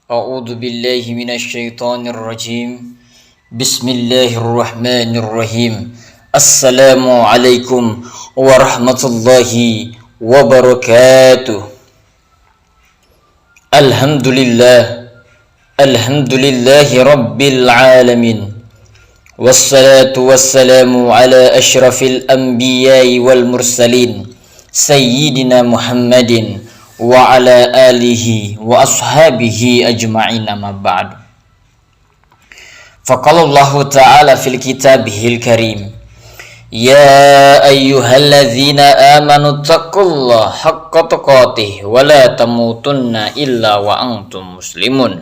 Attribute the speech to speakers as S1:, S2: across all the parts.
S1: أعوذ بالله من الشيطان الرجيم بسم الله الرحمن الرحيم السلام عليكم ورحمة الله وبركاته الحمد لله رب العالمين والصلاة والسلام على أشرف الأنبياء والمرسلين سيدنا محمد وعلى آله وأصحابه أجمعين ما بعد. فقال الله تعالى في كتابه الكريم يا أيها الذين آمنوا اتقوا الله حق تقاته ولا تموتن إلا وأنتم مسلمون.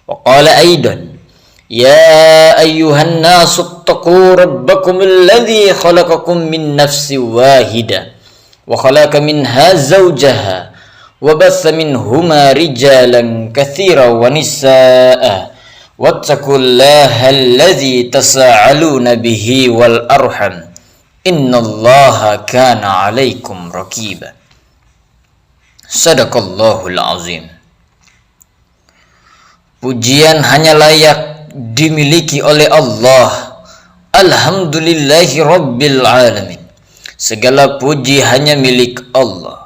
S1: وقال أيضا يا أيها الناس اتقوا ربكم الذي خلقكم من نفس واحدة وخلق منها زوجها وبث منهما رجالا كثيرا ونساء واتقوا الله الذي تساءلون به والأرحم إن الله كان عليكم رقيبا. Sadaqallahul azim. Pujian hanya layak dimiliki oleh Allah. Alhamdulillahi rabbil alamin. Segala puji hanya milik Allah.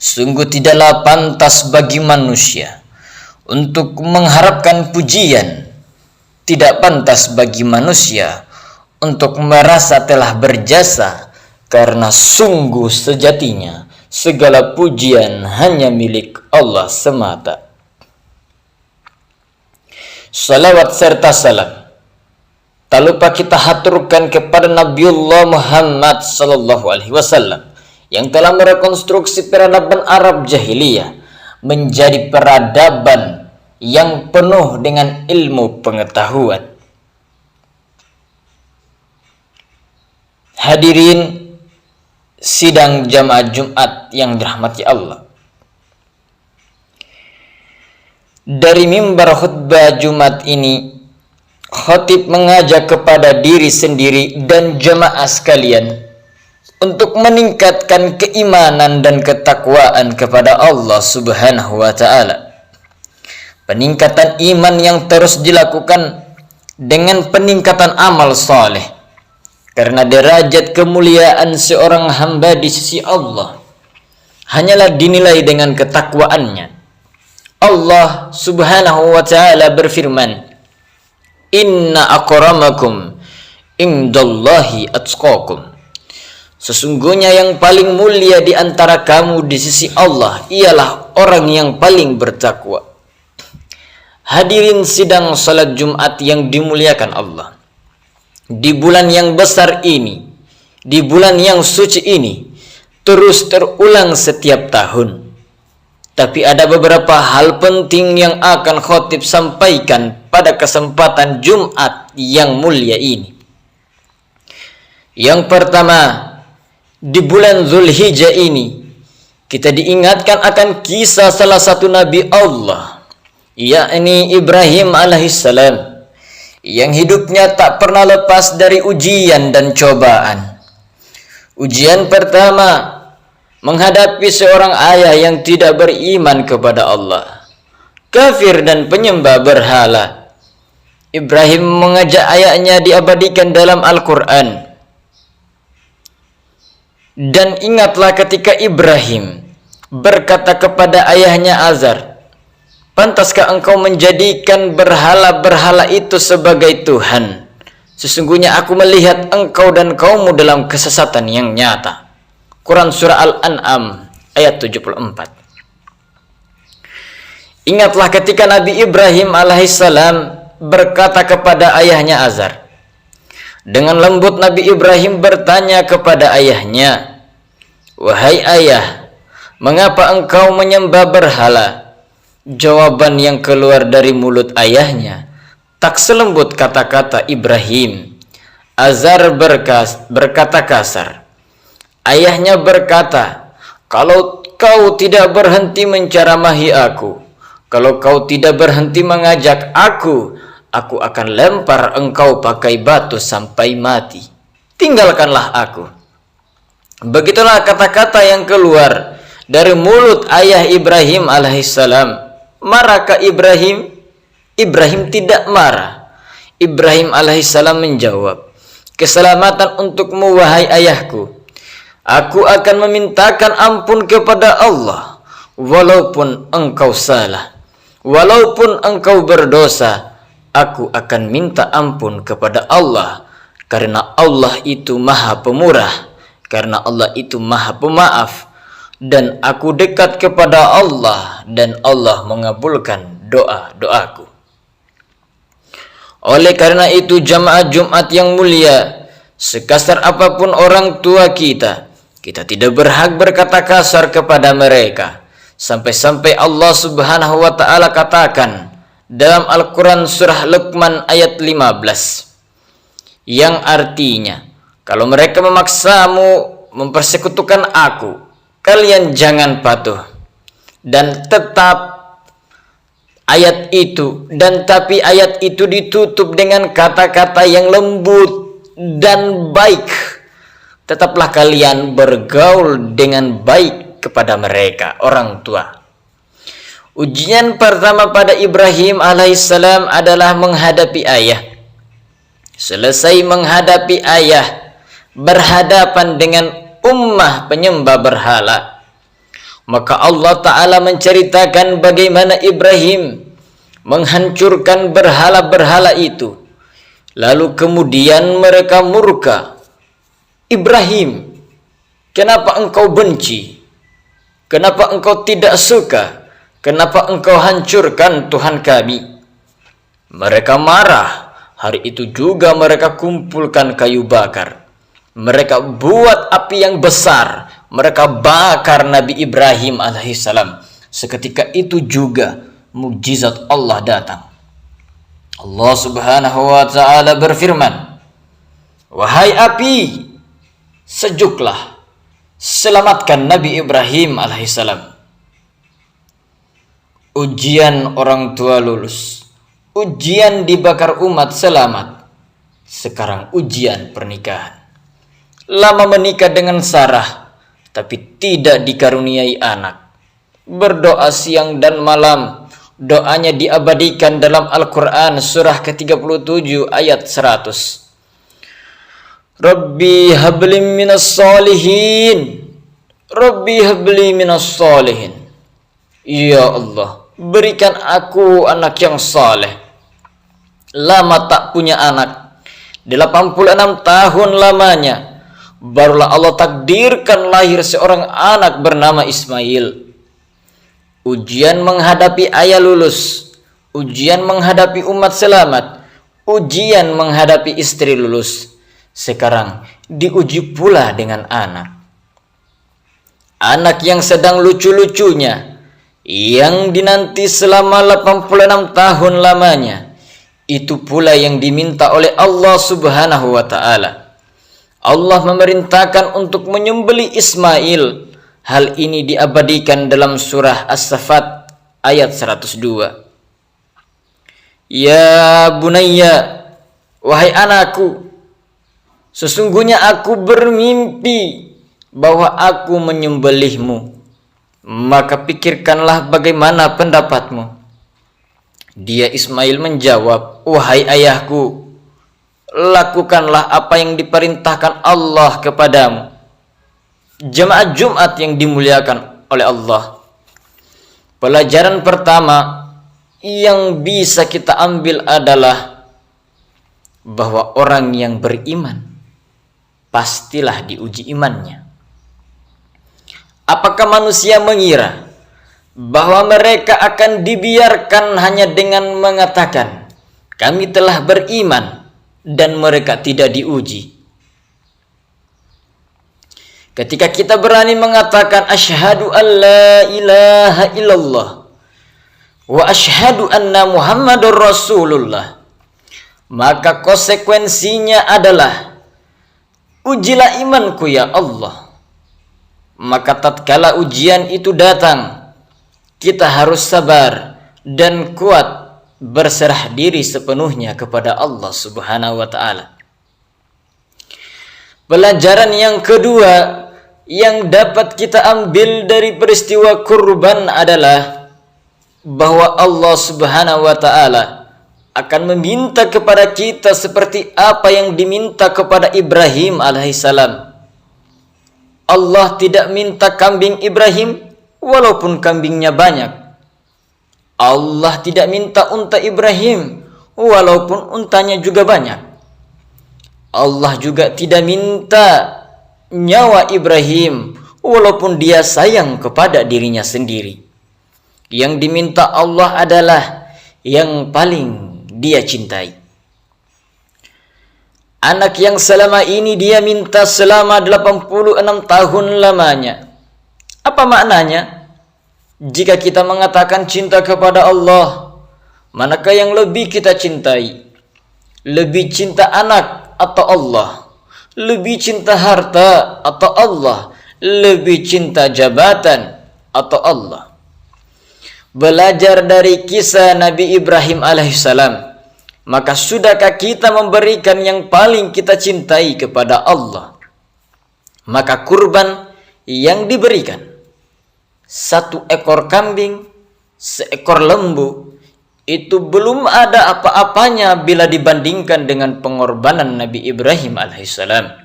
S1: Sungguh tidaklah pantas bagi manusia untuk mengharapkan pujian. Tidak pantas bagi manusia untuk merasa telah berjasa, karena sungguh sejatinya segala pujian hanya milik Allah semata. Salawat serta salam tak lupa kita haturkan kepada Nabiullah Muhammad sallallahu alaihi wasallam yang telah merekonstruksi peradaban Arab jahiliyah menjadi peradaban yang penuh dengan ilmu pengetahuan. Hadirin sidang jamaah Jumat yang dirahmati Allah. Dari mimbar khutbah Jumat ini, khatib mengajak kepada diri sendiri dan jamaah sekalian untuk meningkatkan keimanan dan ketakwaan kepada Allah Subhanahu wa ta'ala. Peningkatan iman yang terus dilakukan dengan peningkatan amal saleh, karena derajat kemuliaan seorang hamba di sisi Allah hanyalah dinilai dengan ketakwaannya. Allah Subhanahu wa ta'ala berfirman, Inna akramakum indallahi atqakum. Sesungguhnya yang paling mulia di antara kamu di sisi Allah ialah orang yang paling bertakwa. Hadirin sidang salat Jumat yang dimuliakan Allah. Di bulan yang besar ini, di bulan yang suci ini, terus terulang setiap tahun. Tapi ada beberapa hal penting yang akan khatib sampaikan pada kesempatan Jumat yang mulia ini. Yang pertama, di bulan Zulhijjah ini kita diingatkan akan kisah salah satu nabi Allah, yakni Ibrahim alaihissalam, yang hidupnya tak pernah lepas dari ujian dan cobaan. Ujian pertama, menghadapi seorang ayah yang tidak beriman kepada Allah, kafir dan penyembah berhala. Ibrahim mengajak ayahnya diabadikan dalam Al-Quran. Dan ingatlah ketika Ibrahim berkata kepada ayahnya Azar, pantaskah engkau menjadikan berhala-berhala itu sebagai Tuhan? Sesungguhnya aku melihat engkau dan kaummu dalam kesesatan yang nyata. Quran Surah Al-An'am ayat 74. Ingatlah ketika Nabi Ibrahim alaihissalam berkata kepada ayahnya Azar. Dengan lembut Nabi Ibrahim bertanya kepada ayahnya, wahai ayah, mengapa engkau menyembah berhala? Jawaban yang keluar dari mulut ayahnya tak selembut kata-kata Ibrahim. Azar berkata kasar. Ayahnya berkata, kalau kau tidak berhenti menceramahi aku, kalau kau tidak berhenti mengajak aku akan lempar engkau pakai batu sampai mati. Tinggalkanlah aku. Begitulah kata-kata yang keluar dari mulut ayah Ibrahim alaihissalam. Marah ke Ibrahim? Ibrahim tidak marah. Ibrahim alaihissalam menjawab, keselamatan untukmu wahai ayahku. Aku akan memintakan ampun kepada Allah, walaupun engkau salah, walaupun engkau berdosa, aku akan minta ampun kepada Allah, karena Allah itu maha pemurah, karena Allah itu maha pemaaf, dan aku dekat kepada Allah, dan Allah mengabulkan doa-doaku. Oleh karena itu jamaah Jumat yang mulia, sekasar apapun orang tua kita tidak berhak berkata kasar kepada mereka. Sampai-sampai Allah Subhanahu wa taala katakan dalam Al-Qur'an surah Luqman ayat 15, yang artinya, kalau mereka memaksamu mempersekutukan aku, kalian jangan patuh. Dan tapi ayat itu ditutup dengan kata-kata yang lembut dan baik. Tetaplah kalian bergaul dengan baik kepada mereka, orang tua. Ujian pertama pada Ibrahim alaihissalam adalah menghadapi ayah. Selesai menghadapi ayah, berhadapan dengan ummah penyembah berhala, maka Allah Ta'ala menceritakan bagaimana Ibrahim menghancurkan berhala-berhala itu. Lalu kemudian mereka murka. Ibrahim, kenapa engkau benci? Kenapa engkau tidak suka? Kenapa engkau hancurkan Tuhan kami? Mereka marah. Hari itu juga mereka kumpulkan kayu bakar. Mereka buat api yang besar. Mereka bakar Nabi Ibrahim alaihissalam. Seketika itu juga mukjizat Allah datang. Allah Subhanahu wa taala berfirman, wahai api, sejuklah, selamatkan Nabi Ibrahim alaihissalam. Ujian orang tua lulus, ujian dibakar umat selamat. Sekarang ujian pernikahan. Lama menikah dengan Sarah, tapi tidak dikaruniai anak. Berdoa siang dan malam, doanya diabadikan dalam Al-Quran surah ke-37 ayat 100. Rabbi habli minas salihin, Rabbi habli minas salihin. Ya Allah, berikan aku anak yang saleh. Lama tak punya anak, 86 tahun lamanya, barulah Allah takdirkan lahir seorang anak bernama Ismail. Ujian menghadapi ayah lulus, ujian menghadapi umat selamat, ujian menghadapi istri lulus. Sekarang diuji pula dengan anak. Anak yang sedang lucu-lucunya, yang dinanti selama 86 tahun lamanya, itu pula yang diminta oleh Allah Subhanahu wa taala. Allah memerintahkan untuk menyembelih Ismail. Hal ini diabadikan dalam surah As-Saffat ayat 102. Ya bunayya, wahai anakku, sesungguhnya aku bermimpi bahwa aku menyembelihmu. Maka pikirkanlah bagaimana pendapatmu. Dia Ismail menjawab, wahai ayahku, lakukanlah apa yang diperintahkan Allah kepadamu. Jemaah Jumat yang dimuliakan oleh Allah, pelajaran pertama yang bisa kita ambil adalah bahwa orang yang beriman pastilah diuji imannya. Apakah manusia mengira bahwa mereka akan dibiarkan hanya dengan mengatakan kami telah beriman dan mereka tidak diuji? Ketika kita berani mengatakan asyhadu an la ilaha illallah wa asyhadu anna Muhammadur Rasulullah, maka konsekuensinya adalah ujilah imanku ya Allah. Maka tatkala ujian itu datang, kita harus sabar dan kuat, berserah diri sepenuhnya kepada Allah Subhanahu wa taala. Pelajaran yang kedua yang dapat kita ambil dari peristiwa kurban adalah bahwa Allah Subhanahu wa taala akan meminta kepada kita seperti apa yang diminta kepada Ibrahim alaihissalam. Allah tidak minta kambing Ibrahim walaupun kambingnya banyak. Allah tidak minta unta Ibrahim walaupun untanya juga banyak. Allah juga tidak minta nyawa Ibrahim walaupun dia sayang kepada dirinya sendiri. Yang diminta Allah adalah yang paling dia cintai. Anak yang selama ini dia minta selama 86 tahun lamanya. Apa maknanya? Jika kita mengatakan cinta kepada Allah, manakah yang lebih kita cintai? Lebih cinta anak atau Allah? Lebih cinta harta atau Allah? Lebih cinta jabatan atau Allah? Belajar dari kisah Nabi Ibrahim alaihissalam, maka sudahkah kita memberikan yang paling kita cintai kepada Allah? Maka kurban yang diberikan, 1 ekor kambing, 1 ekor lembu, itu belum ada apa-apanya bila dibandingkan dengan pengorbanan Nabi Ibrahim alaihissalam.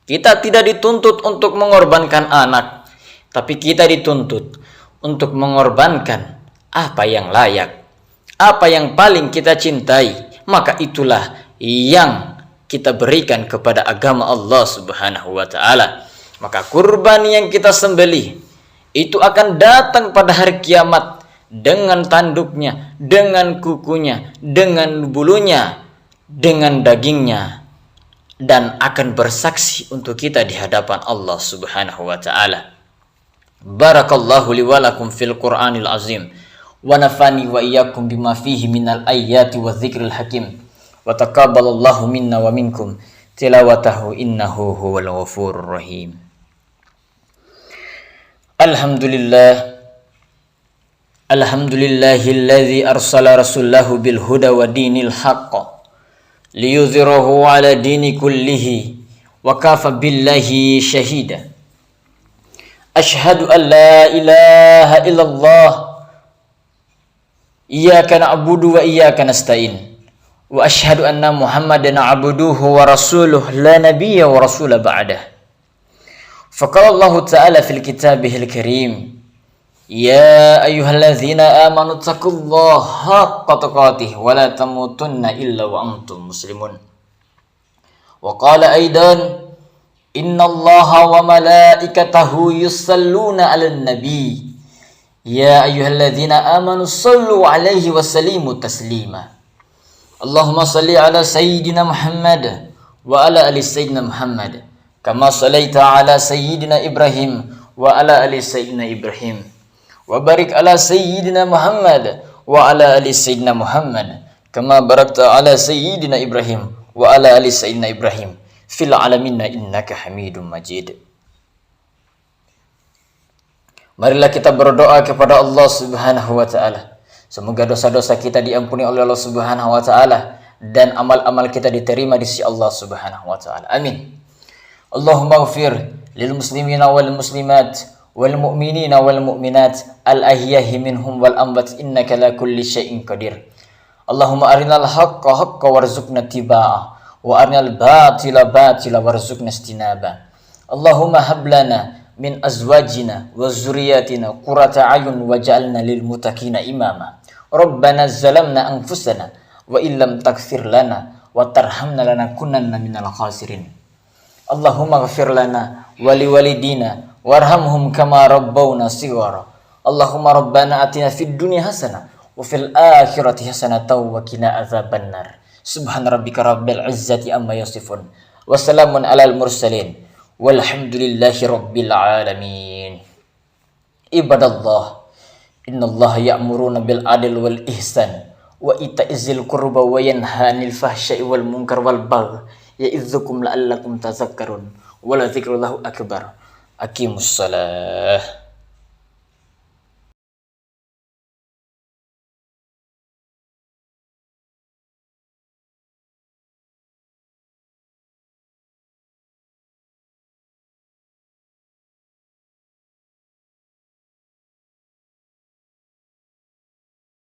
S1: Kita tidak dituntut untuk mengorbankan anak, tapi kita dituntut untuk mengorbankan apa yang layak, apa yang paling kita cintai, maka itulah yang kita berikan kepada agama Allah Subhanahu wa taala. Maka kurban yang kita sembelih itu akan datang pada hari kiamat dengan tanduknya, dengan kukunya, dengan bulunya, dengan dagingnya, dan akan bersaksi untuk kita di hadapan Allah Subhanahu wa taala. Barakallahu li wa lakum fil Qur'anil azim wa nafani wa iyyakum bima fihi minal ayati wa dzikril hakim wa taqabbalallahu minna wa minkum tilawatahu innahu huwal ghafurur rahim. Alhamdulillahilladzi arsala rasulahu bil huda wa dinil haqq liyudhhirahu ala dini kullihi wa kafa billahi shahida. Ashhadu an la ilaha illallah iyyaka na'budu wa iyyaka nasta'in wa ashhadu anna Muhammadan 'abduhu wa rasuluhu la nabiyya wa rasula ba'dah. Faqala Allah ta'ala fil kitabihil karim, ya ayyuhalladzina amanu taqullaha haqqa tuqatih wa la tamutunna illa wa antum muslimun. Wa qala aidan, inna Allaha wa malaikatahu yusalluna 'alan nabi ya ayyuhalladzina amanu sallu 'alaihi wa sallimu taslima. Allahumma salli 'ala sayyidina Muhammad wa 'ala ali sayyidina Muhammad kama sallaita 'ala sayyidina Ibrahim wa 'ala ali sayyidina Ibrahim wa barik 'ala sayyidina Muhammad wa 'ala ali sayyidina Muhammad kama barakta 'ala sayyidina Ibrahim wa 'ala ali sayyidina Ibrahim fil alaminna innaka hamidum majid. Marilah kita berdoa kepada Allah Subhanahu wa taala. Semoga dosa-dosa kita diampuni oleh Allah Subhanahu wa taala dan amal-amal kita diterima di sisi Allah Subhanahu wa taala. Amin. Allahumma ighfir lil muslimina wal muslimat wal mu'minina wal mu'minat al ahyahi minhum wal amwat innaka la kulli syai'in qadir. Allahumma arinal haqqa haqqan warzuqna tiba'ah wa arnal batila batila warzuqna istinaba. Allahumma hab lana min azwajina wa zurriyatina qurrata ayun waj'alna lil muttaqina imama. Rabbana zalamna anfusana wa illam taghfir lana wa tarhamna lanakunanna minal khasirin. Allahumma ighfir lana wa liwalidina warhamhum kama rabbawna shighara. Allahumma rabbana atina fid dunya hasanah wa fil akhirati hasanatan wa qina adzabannar. Subhana rabbika rabbil izzati amma yasifun wa salamun alal mursalin walhamdulillahi rabbil alamin. Ibadallah, innallaha ya'muruna bil adl wal ihsan wa ita'izil qurba wa yanha 'anil fahsya'i wal munkar wal baghi ya'idzukum la'allakum tadhakkarun wa la dzikrullahi akbar. Aqimus shalah.